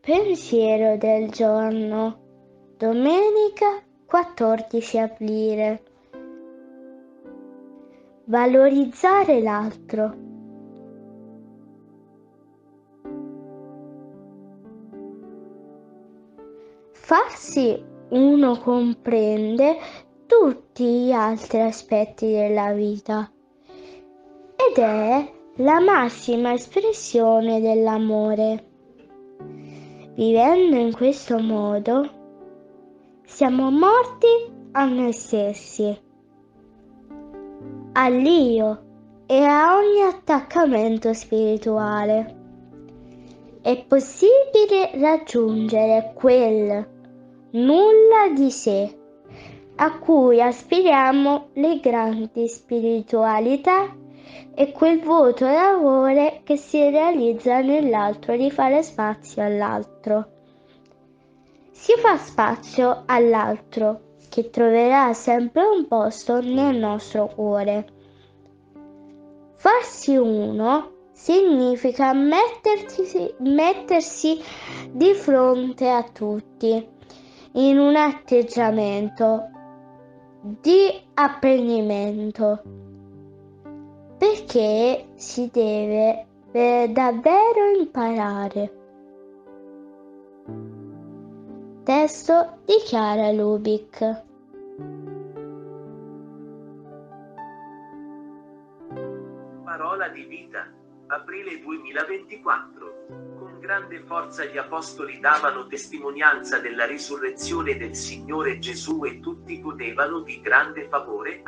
Pensiero del giorno, domenica 14 aprile. Valorizzare l'altro. Farsi uno comprende tutti gli altri aspetti della vita ed è la massima espressione dell'amore. Vivendo in questo modo, siamo morti a noi stessi, all'io e a ogni attaccamento spirituale. È possibile raggiungere quel nulla di sé a cui aspiriamo le grandi spiritualità e quel vuoto d'amore che si realizza nell'altro di fare spazio all'altro. Si fa spazio all'altro che troverà sempre un posto nel nostro cuore. Farsi uno significa mettersi di fronte a tutti in un atteggiamento di apprendimento, perché si deve davvero imparare. Testo di Chiara Lubick. Parola di vita, aprile 2024. Con grande forza gli apostoli davano testimonianza della risurrezione del Signore Gesù e tutti godevano di grande favore.